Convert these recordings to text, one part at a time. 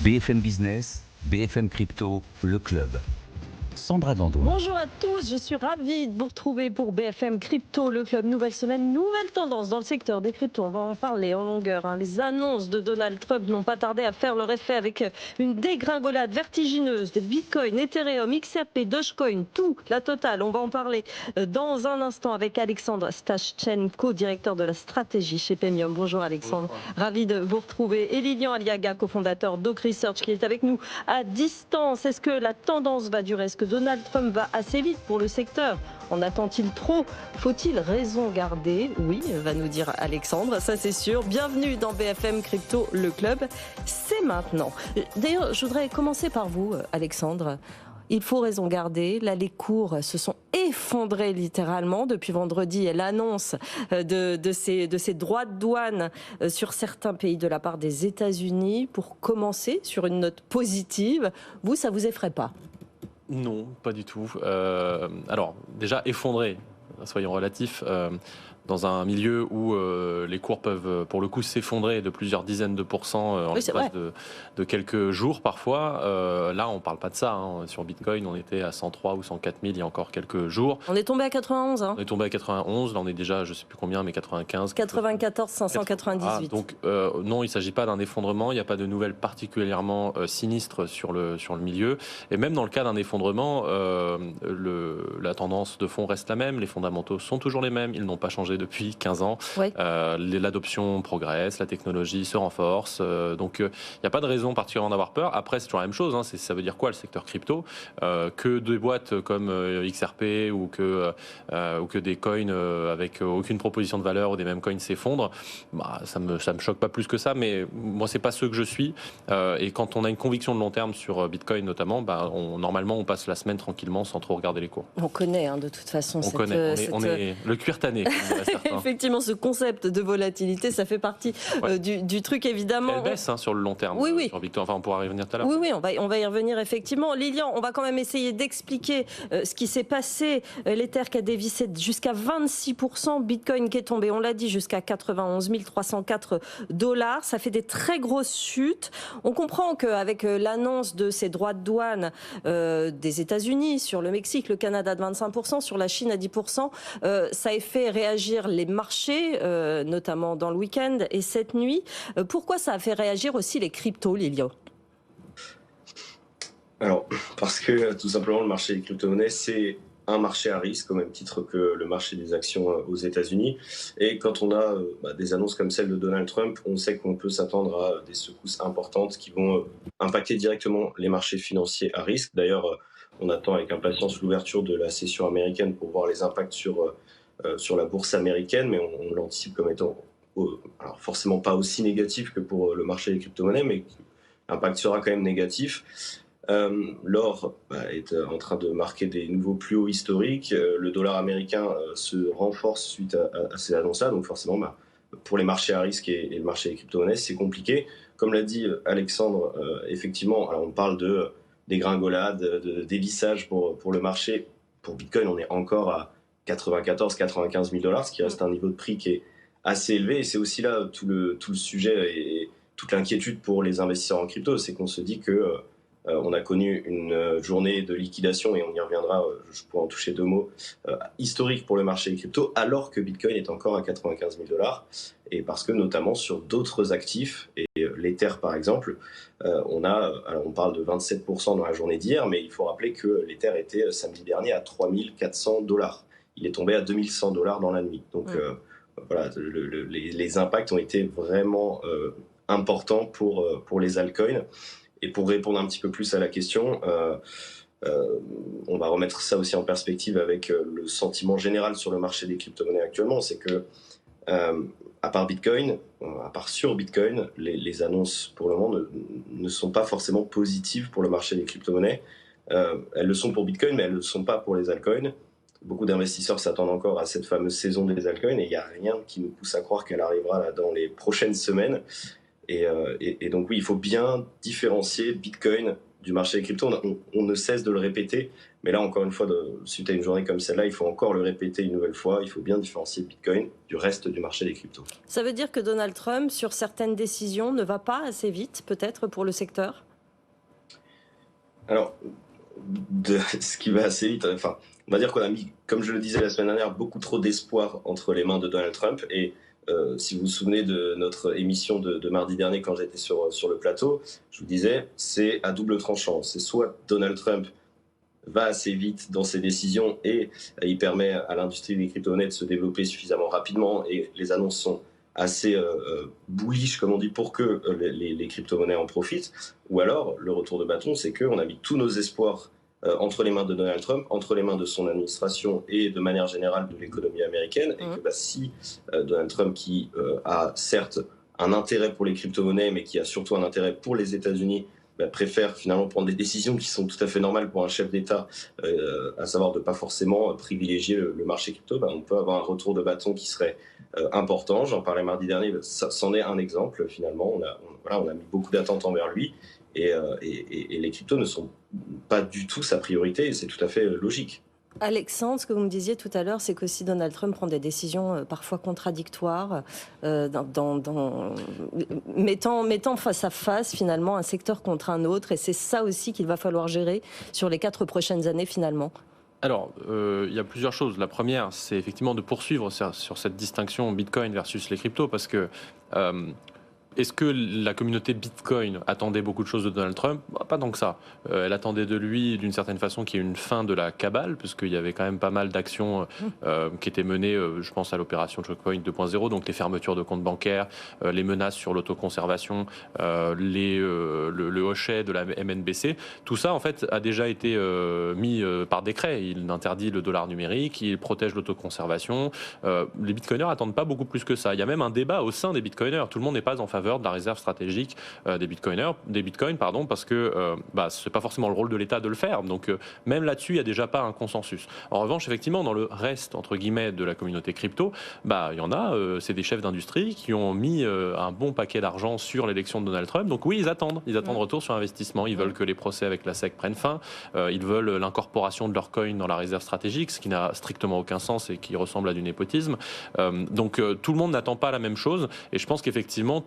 BFM Business, BFM Crypto, le club. Sandra Gandois. Bonjour à tous, je suis ravie de vous retrouver pour BFM Crypto, le club. Nouvelle semaine, nouvelle tendance dans le secteur des cryptos. On va en parler en longueur. Les annonces de Donald Trump n'ont pas tardé à faire leur effet avec une dégringolade vertigineuse de Bitcoin, Ethereum, XRP, Dogecoin, tout, la totale. On va en parler dans un instant avec Alexandre Stashchenko, directeur de la stratégie chez Pemium. Bonjour Alexandre, ravi de vous retrouver. Et Lilian Aliaga, cofondateur d'Oak Research, qui est avec nous à distance. Est-ce que la tendance va durer? Est-ce que Donald Trump va assez vite pour le secteur? En attend-il trop? Faut-il raison garder? Oui, va nous dire Alexandre, ça c'est sûr. Bienvenue dans BFM Crypto, le club. C'est maintenant. D'ailleurs, je voudrais commencer par vous, Alexandre. Il faut raison garder. Là, les cours se sont effondrés littéralement depuis vendredi et l'annonce de ces droits de douane sur certains pays de la part des États-Unis. Pour commencer sur une note positive, vous, ça vous effraie pas? Non, pas du tout. Alors, déjà effondré, soyons relatifs, dans un milieu où les cours peuvent, pour le coup, s'effondrer de plusieurs dizaines de pourcents en l'espace de quelques jours parfois. Là, on ne parle pas de ça. Sur Bitcoin, on était à 103 ou 104 000 il y a encore quelques jours. On est tombé à 91. On est tombé à 91. Là, on est déjà, je ne sais plus combien, mais 95. 94 598. Ah, donc, non, il ne s'agit pas d'un effondrement. Il n'y a pas de nouvelles particulièrement sinistres sur le milieu. Et même dans le cas d'un effondrement, la tendance de fond reste la même. Les fondamentaux sont toujours les mêmes. Ils n'ont pas changé depuis 15 ans. Oui. L'adoption progresse, la technologie se renforce. Donc, il n'y a pas de raison particulièrement d'avoir peur. Après, c'est toujours la même chose. Ça veut dire quoi, le secteur crypto? Que des boîtes comme XRP ou que des coins avec aucune proposition de valeur ou des mêmes coins s'effondrent, ça me choque pas plus que ça. Mais moi, c'est pas ce que je suis. Et quand on a une conviction de long terme sur Bitcoin notamment, normalement, on passe la semaine tranquillement sans trop regarder les cours. On connaît, de toute façon. On est le cuir tanné. Effectivement, ce concept de volatilité, ça fait partie du truc, évidemment. Elle baisse sur le long terme. Oui. Sur Bitcoin. Enfin, on pourra y revenir tout à l'heure. Oui, on va y revenir, effectivement. Lilian, on va quand même essayer d'expliquer ce qui s'est passé. L'Ether qui a dévissé jusqu'à 26%, Bitcoin qui est tombé, on l'a dit, jusqu'à 91 304 $. Ça fait des très grosses chutes. On comprend qu'avec l'annonce de ces droits de douane des États-Unis sur le Mexique, le Canada de 25%, sur la Chine à 10%, ça a fait réagir les marchés, notamment dans le week-end et cette nuit. Pourquoi ça a fait réagir aussi les cryptos, Lilian? Alors, parce que tout simplement, le marché des crypto-monnaies, c'est un marché à risque, au même titre que le marché des actions aux États-Unis. Et quand on a des annonces comme celle de Donald Trump, on sait qu'on peut s'attendre à des secousses importantes qui vont impacter directement les marchés financiers à risque. D'ailleurs, on attend avec impatience l'ouverture de la session américaine pour voir les impacts sur la bourse américaine, mais on l'anticipe comme étant alors forcément pas aussi négatif que pour le marché des crypto-monnaies, mais l'impact sera quand même négatif. L'or est en train de marquer des nouveaux plus hauts historiques. Le dollar américain se renforce suite à ces annonces-là. Donc forcément, pour les marchés à risque et le marché des crypto-monnaies, c'est compliqué. Comme l'a dit Alexandre, effectivement, alors on parle de dégringolade, de dévissage pour le marché. Pour Bitcoin, on est encore à 94-95 000 $, ce qui reste un niveau de prix qui est assez élevé. Et c'est aussi là tout le sujet et toute l'inquiétude pour les investisseurs en crypto. C'est qu'on se dit que on a connu une journée de liquidation, et on y reviendra, je pourrais en toucher deux mots, historique pour le marché des cryptos, alors que Bitcoin est encore à 95 000 $. Et parce que notamment sur d'autres actifs, et l'Ether par exemple, on parle de 27% dans la journée d'hier, mais il faut rappeler que l'Ether était samedi dernier à 3 400 $. Il est tombé à 2 100 $ dans la nuit. Donc voilà, les impacts ont été vraiment importants pour les altcoins. Et pour répondre un petit peu plus à la question, on va remettre ça aussi en perspective avec le sentiment général sur le marché des crypto-monnaies actuellement. C'est que, à part Bitcoin, à part sur Bitcoin, les annonces pour le moment ne sont pas forcément positives pour le marché des crypto-monnaies. Elles le sont pour Bitcoin, mais elles ne le sont pas pour les altcoins. Beaucoup d'investisseurs s'attendent encore à cette fameuse saison des altcoins, et il n'y a rien qui nous pousse à croire qu'elle arrivera là dans les prochaines semaines. Et donc oui, il faut bien différencier Bitcoin du marché des cryptos. On ne cesse de le répéter, mais là encore une fois, suite à une journée comme celle-là, il faut encore le répéter une nouvelle fois. Il faut bien différencier Bitcoin du reste du marché des cryptos. Ça veut dire que Donald Trump, sur certaines décisions, ne va pas assez vite, peut-être, pour le secteur? Alors, ce qui va assez vite, enfin, on va dire qu'on a mis, comme je le disais la semaine dernière, beaucoup trop d'espoir entre les mains de Donald Trump. Et si vous vous souvenez de notre émission de mardi dernier, quand j'étais sur le plateau, je vous disais, c'est à double tranchant. C'est soit Donald Trump va assez vite dans ses décisions et il permet à l'industrie des crypto-monnaies de se développer suffisamment rapidement et les annonces sont assez bullish, comme on dit, pour que les crypto-monnaies en profitent. Ou alors, le retour de bâton, c'est qu'on a mis tous nos espoirs entre les mains de Donald Trump, entre les mains de son administration et de manière générale de l'économie américaine, et que si Donald Trump, qui a certes un intérêt pour les crypto-monnaies, mais qui a surtout un intérêt pour les États-Unis, préfère finalement prendre des décisions qui sont tout à fait normales pour un chef d'État, à savoir de ne pas forcément privilégier le marché crypto, on peut avoir un retour de bâton qui serait important. J'en parlais mardi dernier, c'en est un exemple finalement. On a mis beaucoup d'attentes envers lui et les cryptos ne sont pas du tout sa priorité et c'est tout à fait logique. Alexandre, ce que vous me disiez tout à l'heure, c'est que si Donald Trump prend des décisions parfois contradictoires, mettant face à face finalement un secteur contre un autre, et c'est ça aussi qu'il va falloir gérer sur les 4 prochaines années finalement. Alors, il y a plusieurs choses. La première, c'est effectivement de poursuivre sur cette distinction Bitcoin versus les cryptos, parce que est-ce que la communauté Bitcoin attendait beaucoup de choses de Donald Trump ? Pas tant que ça. Elle attendait de lui, d'une certaine façon, qu'il y ait une fin de la cabale, puisqu'il y avait quand même pas mal d'actions qui étaient menées, je pense à l'opération Chokepoint 2.0, donc les fermetures de comptes bancaires, les menaces sur l'autoconservation, le hochet de la MNBC. Tout ça, en fait, a déjà été mis par décret. Il interdit le dollar numérique, il protège l'autoconservation. Les Bitcoiners n'attendent pas beaucoup plus que ça. Il y a même un débat au sein des Bitcoiners. Tout le monde n'est pas en faveur de la réserve stratégique des bitcoins, parce que c'est pas forcément le rôle de l'État de le faire. Donc même là-dessus, il y a déjà pas un consensus. En revanche, effectivement, dans le reste entre guillemets de la communauté crypto, il y en a, c'est des chefs d'industrie qui ont mis un bon paquet d'argent sur l'élection de Donald Trump. Donc oui, ils attendent retour sur investissement. Ils veulent que les procès avec la SEC prennent fin. Ils veulent l'incorporation de leur coin dans la réserve stratégique, ce qui n'a strictement aucun sens et qui ressemble à du népotisme. Donc tout le monde n'attend pas la même chose. Et je pense qu'effectivement,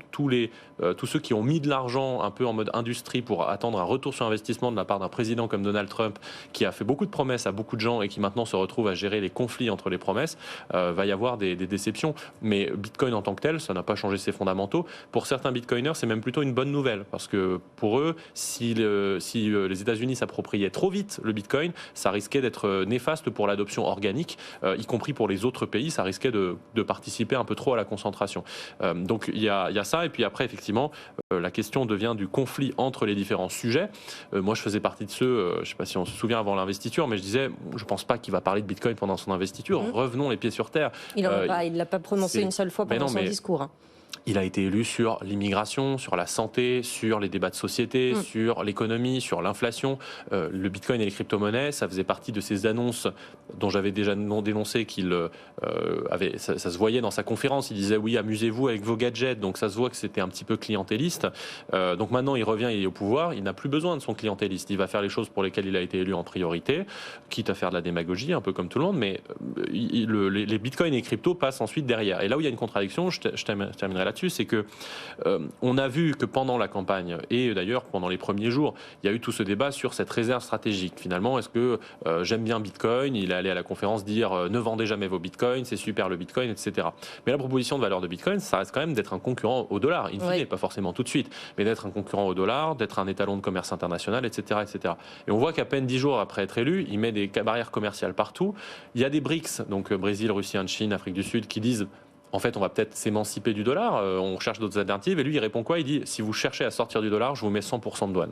tous ceux qui ont mis de l'argent un peu en mode industrie pour attendre un retour sur investissement de la part d'un président comme Donald Trump, qui a fait beaucoup de promesses à beaucoup de gens et qui maintenant se retrouve à gérer les conflits entre les promesses, va y avoir des déceptions. Mais Bitcoin en tant que tel, ça n'a pas changé ses fondamentaux. Pour certains Bitcoiners, c'est même plutôt une bonne nouvelle, parce que pour eux, si les États-Unis s'appropriaient trop vite le Bitcoin, ça risquait d'être néfaste pour l'adoption organique, y compris pour les autres pays, ça risquait de participer un peu trop à la concentration. Donc il y a ça. Et puis après, effectivement, la question devient du conflit entre les différents sujets. Moi, je faisais partie de ceux, je ne sais pas si on se souvient avant l'investiture, mais je disais, je ne pense pas qu'il va parler de Bitcoin pendant son investiture. Revenons les pieds sur terre. Il ne l'a pas prononcé une seule fois pendant son discours. Il a été élu sur l'immigration, sur la santé, sur les débats de société, sur l'économie, sur l'inflation. Le Bitcoin et les crypto-monnaies, ça faisait partie de ces annonces dont j'avais déjà dénoncé qu'il ça se voyait dans sa conférence. Il disait oui, amusez-vous avec vos gadgets. Donc ça se voit que c'était un petit peu clientéliste. Donc maintenant, il revient, il est au pouvoir. Il n'a plus besoin de son clientéliste. Il va faire les choses pour lesquelles il a été élu en priorité, quitte à faire de la démagogie, un peu comme tout le monde. Mais les Bitcoins et les cryptos passent ensuite derrière. Et là où il y a une contradiction, je terminerai là-dessus, c'est que on a vu que pendant la campagne et d'ailleurs pendant les premiers jours, il y a eu tout ce débat sur cette réserve stratégique. Finalement, est-ce que j'aime bien Bitcoin ? Il est allé à la conférence dire ne vendez jamais vos Bitcoins, c'est super le Bitcoin, etc. Mais la proposition de valeur de Bitcoin, ça reste quand même d'être un concurrent au dollar, in fine, pas forcément tout de suite, mais d'être un concurrent au dollar, d'être un étalon de commerce international, etc., etc. Et on voit qu'à peine 10 jours après être élu, il met des barrières commerciales partout. Il y a des BRICS, donc Brésil, Russie, Inde, Chine, Afrique du Sud, qui disent en fait, on va peut-être s'émanciper du dollar, on cherche d'autres alternatives. Et lui, il répond quoi ? Il dit, si vous cherchez à sortir du dollar, je vous mets 100% de douane.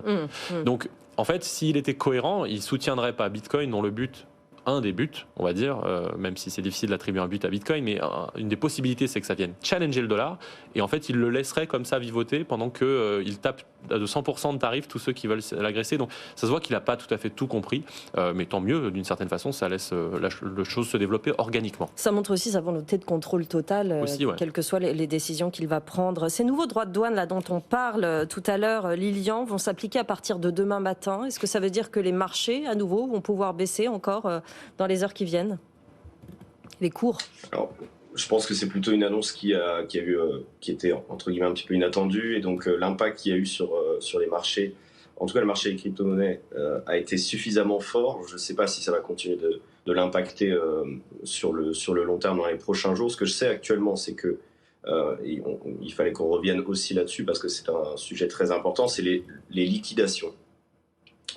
Donc, en fait, s'il était cohérent, il ne soutiendrait pas Bitcoin, dont le but, un des buts, on va dire, même si c'est difficile d'attribuer un but à Bitcoin, mais une des possibilités, c'est que ça vienne challenger le dollar. Et en fait, il le laisserait comme ça vivoter pendant qu'il tape de 100% de tarifs tous ceux qui veulent l'agresser. Donc ça se voit qu'il n'a pas tout à fait tout compris, mais tant mieux, d'une certaine façon, ça laisse la chose se développer organiquement. Ça montre aussi sa volonté de contrôle total, aussi, quelles que soient les décisions qu'il va prendre. Ces nouveaux droits de douane là, dont on parle tout à l'heure, Lilian, vont s'appliquer à partir de demain matin. Est-ce que ça veut dire que les marchés, à nouveau, vont pouvoir baisser encore dans les heures qui viennent ? Les cours ? Alors, je pense que c'est plutôt une annonce qui était entre guillemets un petit peu inattendue, et donc l'impact qu'il y a eu sur les marchés en tout cas, le marché des crypto-monnaies a été suffisamment fort. Je ne sais pas si ça va continuer de l'impacter sur le long terme dans les prochains jours. Ce que je sais actuellement, c'est que il fallait qu'on revienne aussi là-dessus parce que c'est un sujet très important, c'est les liquidations.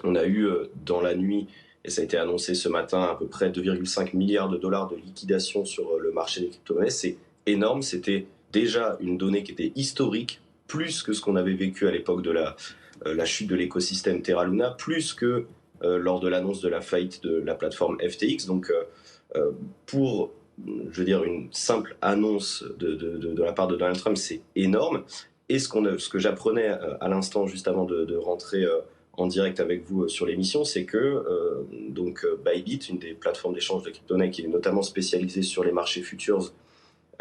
On a eu dans la nuit, et ça a été annoncé ce matin, à peu près 2,5 milliards de dollars de liquidation sur le marché des crypto-monnaies. C'est énorme, c'était déjà une donnée qui était historique, plus que ce qu'on avait vécu à l'époque de la chute de l'écosystème Terra Luna, plus que lors de l'annonce de la faillite de la plateforme FTX. Donc pour, je veux dire, une simple annonce de la part de Donald Trump, c'est énorme. Et ce que j'apprenais à l'instant, juste avant de rentrer en direct avec vous sur l'émission, c'est que Bybit, une des plateformes d'échange de crypto-monnaies qui est notamment spécialisée sur les marchés futures,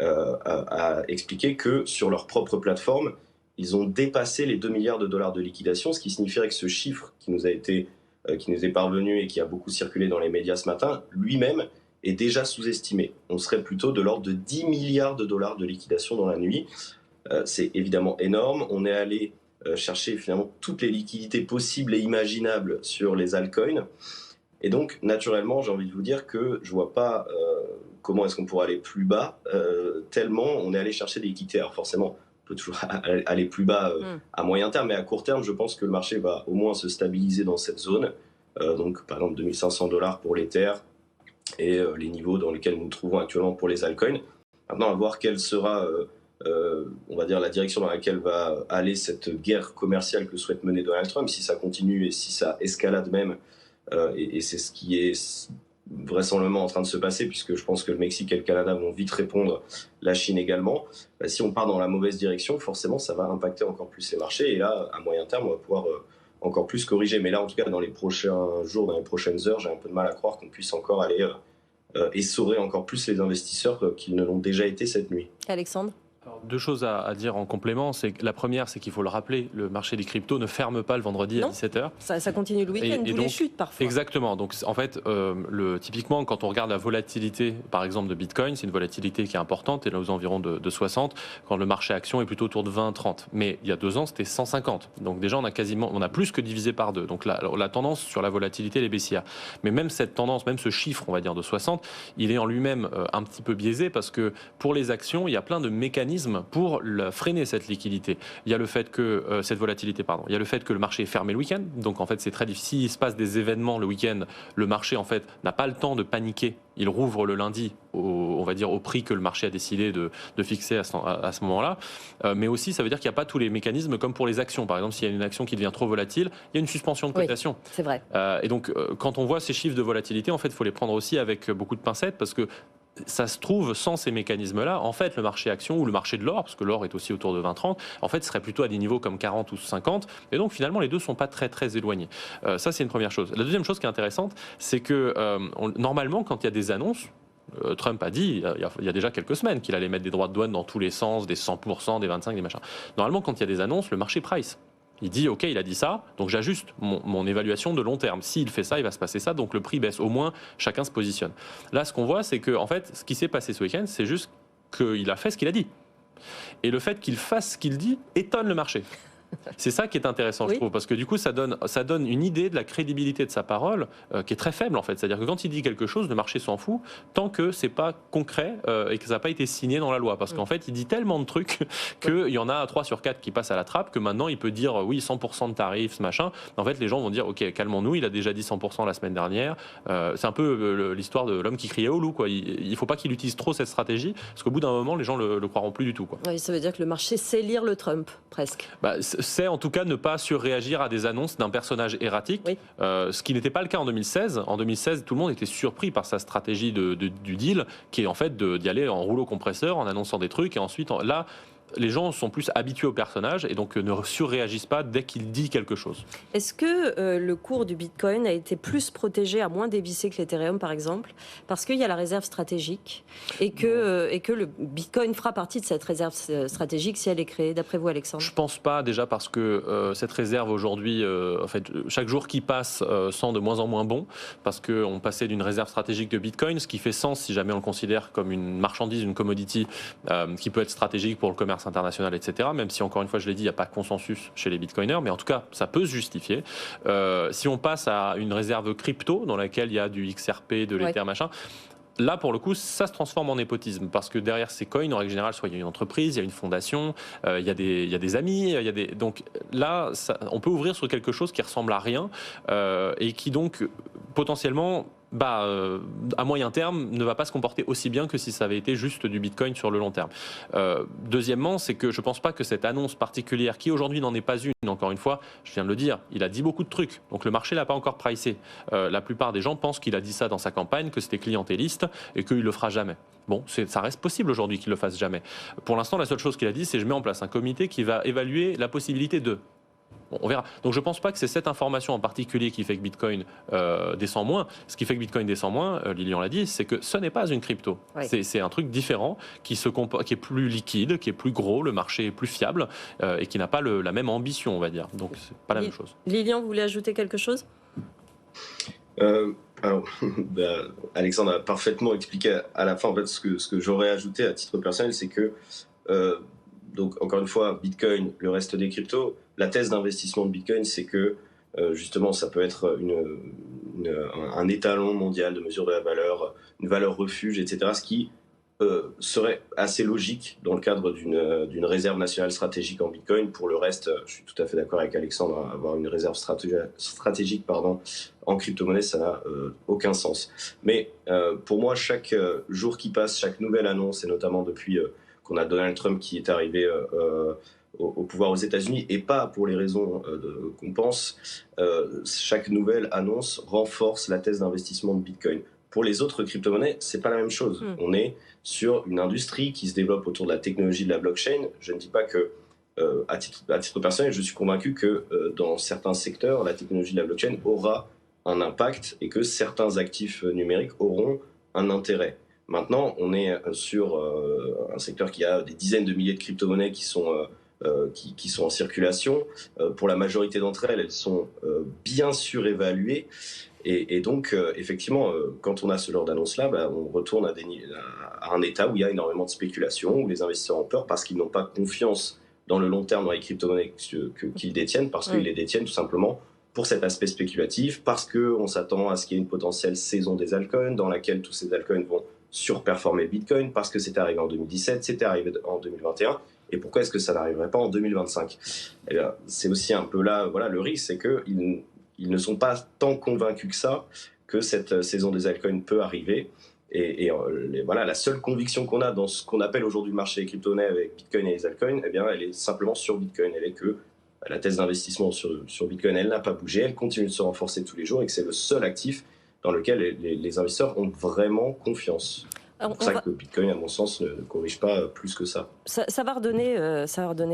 a expliqué que sur leur propre plateforme, ils ont dépassé les 2 milliards de dollars de liquidation, ce qui signifierait que ce chiffre qui nous est parvenu et qui a beaucoup circulé dans les médias ce matin, lui-même est déjà sous-estimé. On serait plutôt de l'ordre de 10 milliards de dollars de liquidation dans la nuit. C'est évidemment énorme. On est allé chercher finalement toutes les liquidités possibles et imaginables sur les altcoins. Et donc, naturellement, j'ai envie de vous dire que je ne vois pas comment est-ce qu'on pourrait aller plus bas, tellement on est allé chercher des liquidités. Alors forcément, on peut toujours aller plus bas à moyen terme, mais à court terme, je pense que le marché va au moins se stabiliser dans cette zone. Donc, par exemple, 2500 dollars pour l'Ether et les niveaux dans lesquels nous nous trouvons actuellement pour les altcoins. Maintenant, à voir quelle sera, on va dire, la direction dans laquelle va aller cette guerre commerciale que souhaite mener Donald Trump, si ça continue et si ça escalade même. Et c'est ce qui est vraisemblablement en train de se passer, puisque je pense que le Mexique et le Canada vont vite répondre, la Chine également. Si on part dans la mauvaise direction, forcément, ça va impacter encore plus les marchés. Et là, à moyen terme, on va pouvoir encore plus corriger. Mais là, en tout cas, dans les prochains jours, dans les prochaines heures, j'ai un peu de mal à croire qu'on puisse encore aller essorer encore plus les investisseurs qu'ils ne l'ont déjà été cette nuit. Alexandre ? Alors, deux choses à dire en complément. La première, c'est qu'il faut le rappeler, le marché des cryptos ne ferme pas le vendredi à 17h. Ça continue le week-end, d'où les chutes parfois. Exactement. Donc en fait, typiquement, quand on regarde la volatilité, par exemple, de Bitcoin, c'est une volatilité qui est importante, elle est aux environs de 60, quand le marché action est plutôt autour de 20-30. Mais il y a 2 ans, c'était 150. Donc déjà, on a plus que divisé par 2. Donc la tendance sur la volatilité, elle est baissière. Mais même cette tendance, même ce chiffre, on va dire, de 60, il est en lui-même un petit peu biaisé parce que pour les actions, il y a plein de mécanismes pour freiner cette liquidité. Il y a le fait que cette volatilité, il y a le fait que le marché est fermé le week-end. Donc en fait, c'est très difficile. S'il se passe des événements le week-end, le marché en fait n'a pas le temps de paniquer. Il rouvre le lundi, on va dire au prix que le marché a décidé de fixer à ce moment-là. Mais aussi, ça veut dire qu'il n'y a pas tous les mécanismes comme pour les actions. Par exemple, s'il y a une action qui devient trop volatile, il y a une suspension de cotation. Oui, c'est vrai. Et donc, quand on voit ces chiffres de volatilité, en fait, il faut les prendre aussi avec beaucoup de pincettes parce que ça se trouve, sans ces mécanismes-là, en fait, le marché action ou le marché de l'or, parce que l'or est aussi autour de 20-30, en fait, serait plutôt à des niveaux comme 40 ou 50. Et donc, finalement, les deux ne sont pas très, très éloignés. Ça, c'est une première chose. La deuxième chose qui est intéressante, c'est que normalement, quand il y a des annonces, Trump a dit, il y a déjà quelques semaines, qu'il allait mettre des droits de douane dans tous les sens, des 100%, des 25%, des machins. Normalement, quand il y a des annonces, le marché price. Il dit, OK, il a dit ça, donc j'ajuste mon évaluation de long terme. S'il fait ça, il va se passer ça, donc le prix baisse. Au moins, chacun se positionne. Là, ce qu'on voit, c'est que, en fait, ce qui s'est passé ce week-end, c'est juste qu'il a fait ce qu'il a dit. Et le fait qu'il fasse ce qu'il dit étonne le marché. C'est ça qui est intéressant, je trouve, parce que du coup, ça donne une idée de la crédibilité de sa parole qui est très faible, en fait. C'est-à-dire que quand il dit quelque chose, le marché s'en fout tant que c'est pas concret et que ça n'a pas été signé dans la loi. Parce qu'en fait, il dit tellement de trucs qu'il y en a 3 sur 4 qui passent à la trappe que maintenant, il peut dire oui, 100% de tarifs, ce machin. En fait, les gens vont dire ok, calmons-nous, il a déjà dit 100% la semaine dernière. C'est un peu l'histoire de l'homme qui criait au loup, quoi. Il ne faut pas qu'il utilise trop cette stratégie, parce qu'au bout d'un moment, les gens le croiront plus du tout, quoi. Oui, ça veut dire que le marché sait lire le Trump, presque. C'est en tout cas ne pas surréagir à des annonces d'un personnage erratique, ce qui n'était pas le cas en 2016. En 2016, tout le monde était surpris par sa stratégie du deal, qui est en fait d'y aller en rouleau compresseur, en annonçant des trucs, et ensuite, là, les gens sont plus habitués au personnage et donc ne surréagissent pas dès qu'il dit quelque chose. Est-ce que le cours du Bitcoin a été plus protégé, à moins dévissé que l'Ethereum par exemple, parce qu'il y a la réserve stratégique et que le Bitcoin fera partie de cette réserve stratégique si elle est créée, d'après vous, Alexandre ? Je pense pas, déjà parce que cette réserve aujourd'hui, en fait, chaque jour qui passe sent de moins en moins bon, parce qu'on passait d'une réserve stratégique de Bitcoin, ce qui fait sens si jamais on le considère comme une marchandise, une commodity qui peut être stratégique pour le commerce commerce international, etc. Même si, encore une fois, je l'ai dit, il n'y a pas consensus chez les bitcoiners, mais en tout cas, ça peut se justifier. Si on passe à une réserve crypto dans laquelle il y a du XRP, de l'Ether, machin, là, pour le coup, ça se transforme en népotisme parce que derrière ces coins, en règle générale, soit il y a une entreprise, il y a une fondation, il y a des amis, donc là, on peut ouvrir sur quelque chose qui ressemble à rien et qui donc potentiellement, à moyen terme, ne va pas se comporter aussi bien que si ça avait été juste du Bitcoin sur le long terme. Deuxièmement, c'est que je ne pense pas que cette annonce particulière, qui aujourd'hui n'en est pas une, encore une fois, je viens de le dire, il a dit beaucoup de trucs, donc le marché ne l'a pas encore pricé. La plupart des gens pensent qu'il a dit ça dans sa campagne, que c'était clientéliste et qu'il ne le fera jamais. Bon, ça reste possible aujourd'hui qu'il ne le fasse jamais. Pour l'instant, la seule chose qu'il a dit, c'est je mets en place un comité qui va évaluer la possibilité de... Bon, on verra. Donc je ne pense pas que c'est cette information en particulier qui fait que Bitcoin descend moins. Ce qui fait que Bitcoin descend moins, Lilian l'a dit, c'est que ce n'est pas une crypto. Oui. C'est un truc différent qui est plus liquide, qui est plus gros, le marché est plus fiable et qui n'a pas la même ambition, on va dire. Donc c'est pas la même chose. Lilian, vous voulez ajouter quelque chose ? Alors, Alexandre a parfaitement expliqué à la fin. En fait, ce que j'aurais ajouté à titre personnel, c'est que donc encore une fois, Bitcoin, le reste des cryptos, la thèse d'investissement de Bitcoin, c'est que justement, ça peut être un étalon mondial de mesure de la valeur, une valeur refuge, etc. Ce qui serait assez logique dans le cadre d'une réserve nationale stratégique en Bitcoin. Pour le reste, je suis tout à fait d'accord avec Alexandre, avoir une réserve stratégique en crypto-monnaie, ça n'a aucun sens. Mais pour moi, chaque jour qui passe, chaque nouvelle annonce, et notamment depuis qu'on a Donald Trump qui est arrivé au pouvoir aux États-Unis, et pas pour les raisons qu'on pense, chaque nouvelle annonce renforce la thèse d'investissement de Bitcoin. Pour les autres crypto-monnaies, c'est pas la même chose. On est sur une industrie qui se développe autour de la technologie de la blockchain. Je ne dis pas que, à titre personnel, je suis convaincu que dans certains secteurs, la technologie de la blockchain aura un impact et que certains actifs numériques auront un intérêt. Maintenant, on est sur un secteur qui a des dizaines de milliers de crypto-monnaies qui sont en circulation. Pour la majorité d'entre elles, elles sont bien surévaluées. Et donc, effectivement, quand on a ce genre d'annonce-là, on retourne à un état où il y a énormément de spéculation, où les investisseurs ont peur parce qu'ils n'ont pas confiance dans le long terme dans les crypto-monnaies qu'ils détiennent, parce qu'ils les détiennent tout simplement pour cet aspect spéculatif, parce qu'on s'attend à ce qu'il y ait une potentielle saison des altcoins dans laquelle tous ces altcoins vont surperformer Bitcoin, parce que c'était arrivé en 2017, c'était arrivé en 2021, et pourquoi est-ce que ça n'arriverait pas en 2025 ? Eh bien, c'est aussi un peu là, voilà, le risque, c'est qu'ils ne sont pas tant convaincus que ça, que cette saison des altcoins peut arriver. Et voilà, la seule conviction qu'on a dans ce qu'on appelle aujourd'hui le marché des crypto-monnaies avec Bitcoin et les altcoins, eh bien, elle est simplement sur Bitcoin. Elle est que la thèse d'investissement sur Bitcoin, elle n'a pas bougé, elle continue de se renforcer tous les jours et que c'est le seul actif dans lequel les investisseurs ont vraiment confiance. C'est pour ça que Bitcoin, à mon sens, ne corrige pas plus que ça. Ça va redonner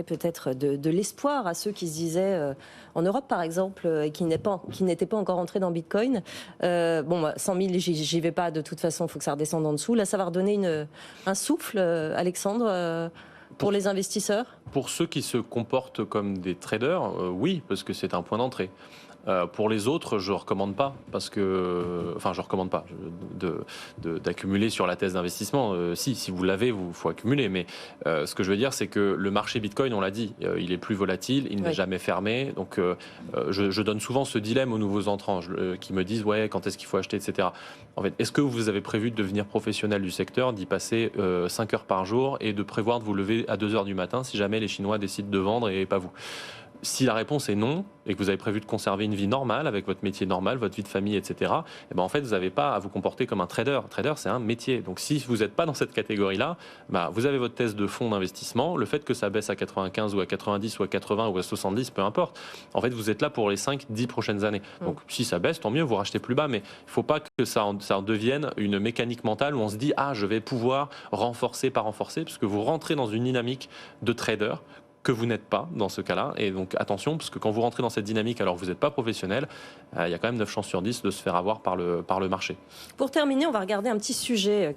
peut-être de l'espoir à ceux qui se disaient, en Europe par exemple, qui n'étaient pas encore entrés dans Bitcoin. 100 000, j'y vais pas, de toute façon, il faut que ça redescende en dessous. Là, ça va redonner un souffle, Alexandre, pour les investisseurs ? Pour ceux qui se comportent comme des traders, oui, parce que c'est un point d'entrée. Pour les autres, je ne recommande pas, parce que, enfin, je ne recommande pas d'accumuler sur la thèse d'investissement. Si vous l'avez, il faut accumuler. Mais ce que je veux dire, c'est que le marché Bitcoin, on l'a dit, il est plus volatile, il n'est jamais fermé. Donc, je donne souvent ce dilemme aux nouveaux entrants qui me disent, ouais, quand est-ce qu'il faut acheter, etc. En fait, est-ce que vous avez prévu de devenir professionnel du secteur, d'y passer 5 heures par jour et de prévoir de vous lever à 2 heures du matin si jamais les Chinois décident de vendre et pas vous ? Si la réponse est non, et que vous avez prévu de conserver une vie normale, avec votre métier normal, votre vie de famille, etc., et ben en fait, vous n'avez pas à vous comporter comme un trader. Un trader, c'est un métier. Donc si vous n'êtes pas dans cette catégorie-là, vous avez votre thèse de fonds d'investissement. Le fait que ça baisse à 95 ou à 90 ou à 80 ou à 70, peu importe. En fait, vous êtes là pour les 5-10 prochaines années. Donc si ça baisse, tant mieux, vous rachetez plus bas. Mais il ne faut pas que ça en devienne une mécanique mentale où on se dit « Ah, je vais pouvoir renforcer, pas renforcer », parce que vous rentrez dans une dynamique de trader que vous n'êtes pas dans ce cas-là. Et donc attention, parce que quand vous rentrez dans cette dynamique alors que vous n'êtes pas professionnel, il y a quand même 9 chances sur 10 de se faire avoir par le marché. Pour terminer, on va regarder un petit sujet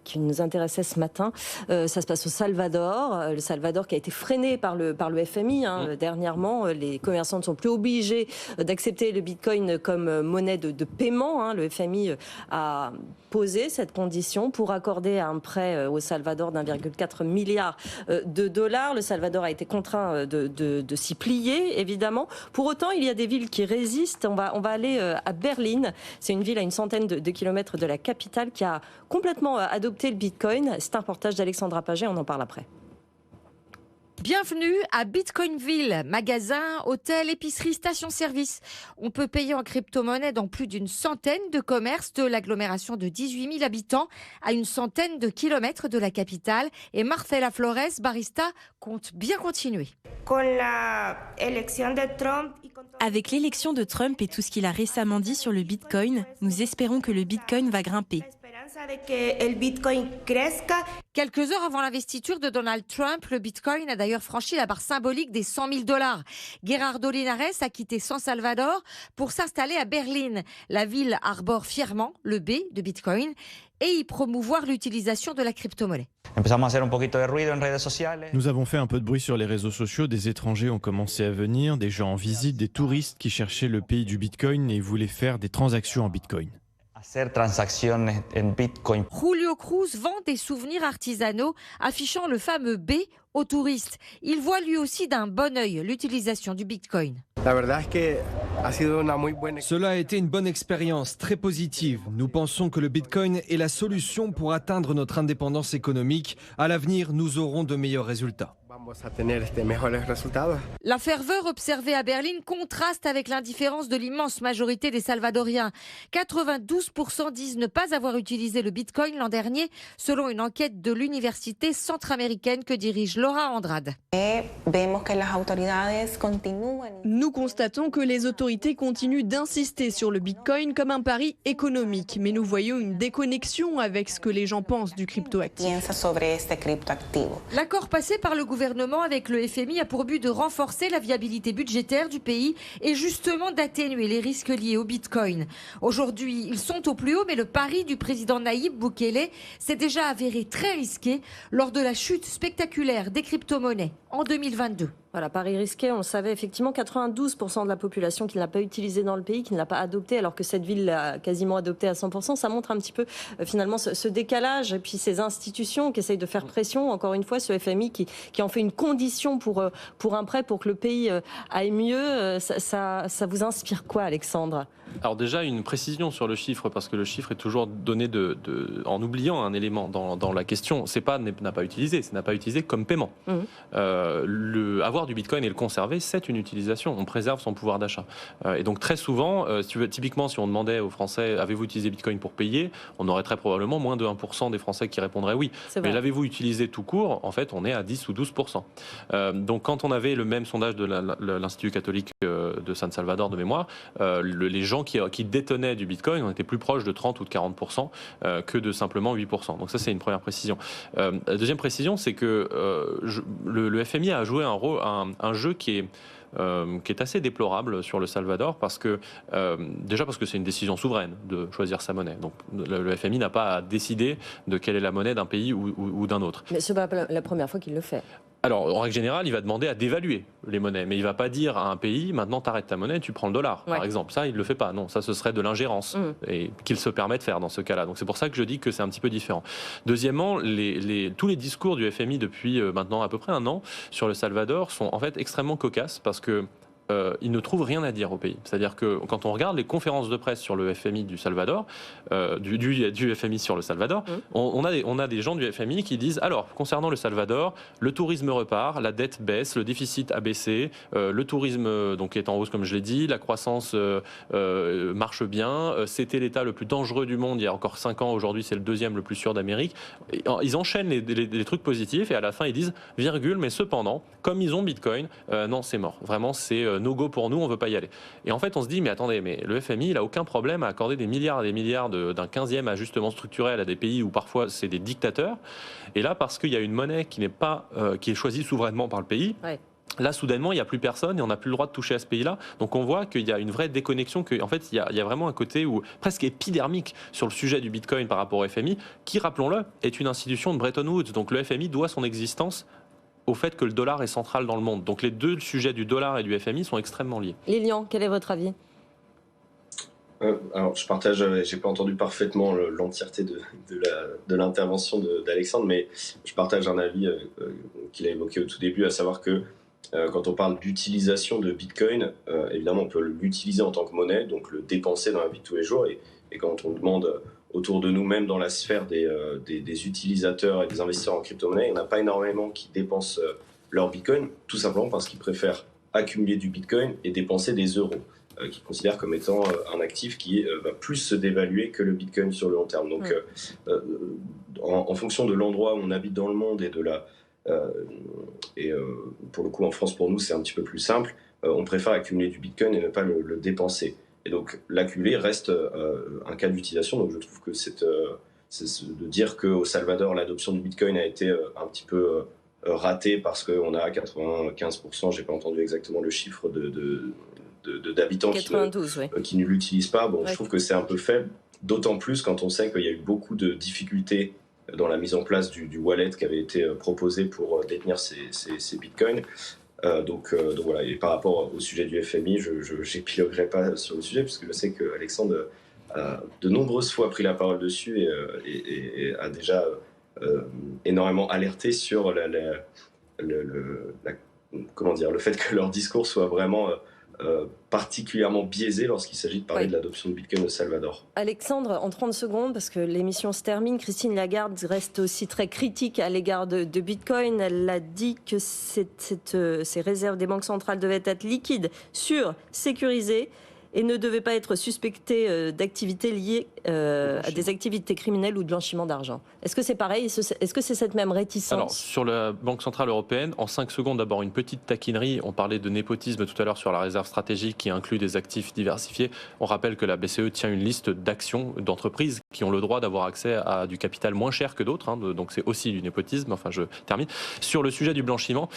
qui nous intéressait ce matin. Ça se passe au Salvador. Le Salvador qui a été freiné par le FMI. Dernièrement, les commerçants ne sont plus obligés d'accepter le Bitcoin comme monnaie de paiement. Le FMI a posé cette condition pour accorder un prêt au Salvador d'1,4 milliard de dollars. Le Salvador a été contraint de s'y plier, évidemment. Pour autant, il y a des villes qui résistent. On va aller à Berlin. C'est une ville à une centaine de kilomètres de la capitale qui a complètement adopté le Bitcoin. C'est un reportage d'Alexandra Paget, on en parle après. Bienvenue à Bitcoinville, magasin, hôtel, épicerie, station-service. On peut payer en crypto-monnaie dans plus d'une centaine de commerces de l'agglomération de 18 000 habitants à une centaine de kilomètres de la capitale. Et Marcela Flores, barista, compte bien continuer. Avec l'élection de Trump et tout ce qu'il a récemment dit sur le Bitcoin, nous espérons que le Bitcoin va grimper. Quelques heures avant l'investiture de Donald Trump, le Bitcoin a d'ailleurs franchi la barre symbolique des 100 000 $. Gerardo Linares a quitté San Salvador pour s'installer à Berlin. La ville arbore fièrement le B de Bitcoin et y promouvoir l'utilisation de la crypto-monnaie. Nous avons fait un peu de bruit sur les réseaux sociaux, des étrangers ont commencé à venir, des gens en visite, des touristes qui cherchaient le pays du Bitcoin et voulaient faire des transactions en Bitcoin. Julio Cruz vend des souvenirs artisanaux affichant le fameux B aux touristes. Il voit lui aussi d'un bon œil l'utilisation du Bitcoin. Cela a été une bonne expérience, très positive. Nous pensons que le Bitcoin est la solution pour atteindre notre indépendance économique. À l'avenir, nous aurons de meilleurs résultats. La ferveur observée à Berlin contraste avec l'indifférence de l'immense majorité des Salvadoriens. 92% disent ne pas avoir utilisé le Bitcoin l'an dernier, selon une enquête de l'université centra-américaine que dirige Laura Andrade. Nous constatons que les autorités continuent d'insister sur le Bitcoin comme un pari économique, mais nous voyons une déconnexion avec ce que les gens pensent du cryptoactif. L'accord passé par le gouvernement avec le FMI a pour but de renforcer la viabilité budgétaire du pays et justement d'atténuer les risques liés au Bitcoin. Aujourd'hui, ils sont au plus haut, mais le pari du président Nayib Bukele s'est déjà avéré très risqué lors de la chute spectaculaire des crypto-monnaies en 2022. Voilà, pari risqué, on le savait effectivement, 92% de la population qui ne l'a pas utilisé dans le pays, qui ne l'a pas adopté, alors que cette ville l'a quasiment adopté à 100%. Ça montre un petit peu finalement ce décalage et puis ces institutions qui essayent de faire pression. Encore une fois, ce FMI qui en fait une condition pour un prêt, pour que le pays aille mieux. Ça vous inspire quoi, Alexandre ? Alors déjà, une précision sur le chiffre, parce que le chiffre est toujours donné en oubliant un élément dans la question. C'est pas n'a pas utilisé, c'est n'a pas utilisé comme paiement. Avoir du Bitcoin et le conserver, c'est une utilisation. On préserve son pouvoir d'achat. Et donc très souvent, typiquement, si on demandait aux Français, avez-vous utilisé Bitcoin pour payer, on aurait très probablement moins de 1% des Français qui répondraient oui. Mais l'avez-vous utilisé tout court ? En fait, on est à 10 ou 12%. Donc quand on avait le même sondage de l'Institut catholique de San Salvador de mémoire, les gens qui détenaient du Bitcoin, on était plus proche de 30 ou de 40% que de simplement 8%. Donc ça, c'est une première précision. La deuxième précision, c'est que le FMI a joué un jeu qui est assez déplorable sur le Salvador déjà parce que c'est une décision souveraine de choisir sa monnaie. Donc le FMI n'a pas à décider de quelle est la monnaie d'un pays ou d'un autre. Mais ce n'est pas la première fois qu'il le fait. Alors, en règle générale, il va demander à dévaluer les monnaies, mais il ne va pas dire à un pays, maintenant t'arrêtes ta monnaie, tu prends le dollar, par exemple. Ça, il ne le fait pas. Non, ça, ce serait de l'ingérence et qu'il se permet de faire dans ce cas-là. Donc c'est pour ça que je dis que c'est un petit peu différent. Deuxièmement, tous les discours du FMI depuis maintenant à peu près un an sur le Salvador sont en fait extrêmement cocasses parce que ils ne trouvent rien à dire au pays. C'est-à-dire que quand on regarde les conférences de presse sur le FMI du Salvador, du FMI sur le Salvador, on a des gens du FMI qui disent alors, concernant le Salvador, le tourisme repart, la dette baisse, le déficit a baissé, le tourisme donc est en hausse comme je l'ai dit, la croissance marche bien, c'était l'État le plus dangereux du monde il y a encore 5 ans, aujourd'hui c'est le deuxième le plus sûr d'Amérique. Ils enchaînent les trucs positifs et à la fin ils disent virgule, mais cependant, comme ils ont Bitcoin, non c'est mort. Vraiment c'est no go pour nous, on veut pas y aller. Et en fait, on se dit, mais attendez, mais le FMI, il a aucun problème à accorder des milliards et des milliards d'un 15e ajustement structurel à des pays où parfois c'est des dictateurs. Et là, parce qu'il y a une monnaie qui est choisie souverainement par le pays. Ouais. Là, soudainement, il n'y a plus personne et on n'a plus le droit de toucher à ce pays-là. Donc, on voit qu'il y a une vraie déconnexion, qu'en fait, il y a vraiment un côté presque épidermique sur le sujet du Bitcoin par rapport au FMI, qui, rappelons-le, est une institution de Bretton Woods. Donc, le FMI doit son existence au fait que le dollar est central dans le monde. Donc, les deux sujets du dollar et du FMI sont extrêmement liés. Lilian, quel est votre avis ? Alors, je partage, j'ai pas entendu parfaitement l'entièreté de l'intervention d'Alexandre, mais je partage un avis qu'il a évoqué au tout début, à savoir que quand on parle d'utilisation de Bitcoin, évidemment, on peut l'utiliser en tant que monnaie, donc le dépenser dans la vie de tous les jours. Et quand on demande autour de nous, même dans la sphère des utilisateurs et des investisseurs en crypto-monnaie, il n'y en a pas énormément qui dépensent leur Bitcoin, tout simplement parce qu'ils préfèrent accumuler du Bitcoin et dépenser des euros, qu'ils considèrent comme étant un actif qui va plus se dévaluer que le Bitcoin sur le long terme. Donc, en fonction de l'endroit où on habite dans le monde et pour le coup en France pour nous c'est un petit peu plus simple, on préfère accumuler du Bitcoin et ne pas le dépenser, et donc l'accumuler reste un cas d'utilisation. Donc je trouve que c'est de dire qu'au Salvador l'adoption du Bitcoin a été un petit peu ratée parce qu'on a 95%, j'ai pas entendu exactement le chiffre d'habitants qui ne l'utilisent pas. Bon, ouais. Je trouve que c'est un peu faible, d'autant plus quand on sait qu'il y a eu beaucoup de difficultés dans la mise en place du wallet qui avait été proposé pour détenir ces bitcoins. Donc voilà, et par rapport au sujet du FMI, je n'épiloguerai pas sur le sujet, puisque je sais qu'Alexandre a de nombreuses fois pris la parole dessus et a déjà énormément alerté sur le fait que leur discours soit vraiment particulièrement biaisé lorsqu'il s'agit de parler de l'adoption de Bitcoin au Salvador. Alexandre, en 30 secondes, parce que l'émission se termine, Christine Lagarde reste aussi très critique à l'égard de Bitcoin. Elle a dit que ces réserves des banques centrales devaient être liquides, sûres, sécurisées et ne devaient pas être suspectées d'activités liées à des activités criminelles ou de blanchiment d'argent. Est-ce que c'est pareil ? Est-ce que c'est cette même réticence ? Alors, sur la Banque Centrale Européenne, en 5 secondes, d'abord une petite taquinerie. On parlait de népotisme tout à l'heure sur la réserve stratégique qui inclut des actifs diversifiés. On rappelle que la BCE tient une liste d'actions d'entreprises qui ont le droit d'avoir accès à du capital moins cher que d'autres. Donc c'est aussi du népotisme. Enfin, je termine. Sur le sujet du blanchiment,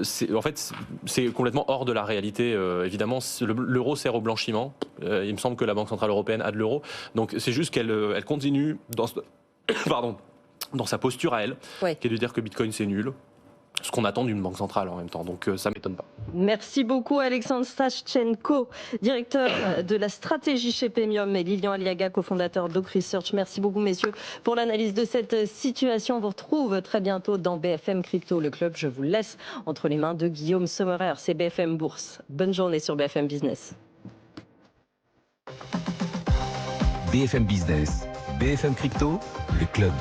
c'est complètement hors de la réalité. Évidemment, l'euro sert au blanchiment. Il me semble que la Banque Centrale Européenne a de l'euro. Donc c'est juste qu'elle continue dans sa posture à elle, qui est de dire que Bitcoin c'est nul. Ce qu'on attend d'une banque centrale en même temps, donc ça ne m'étonne pas. Merci beaucoup Alexandre Stachchenko, directeur de la stratégie chez Pemium, et Lilian Aliaga, cofondateur d'Oak Research. Merci beaucoup messieurs pour l'analyse de cette situation. On vous retrouve très bientôt dans BFM Crypto, le club. Je vous laisse entre les mains de Guillaume Sommerer, c'est BFM Bourse. Bonne journée sur BFM Business. BFM Business, BFM Crypto, le club.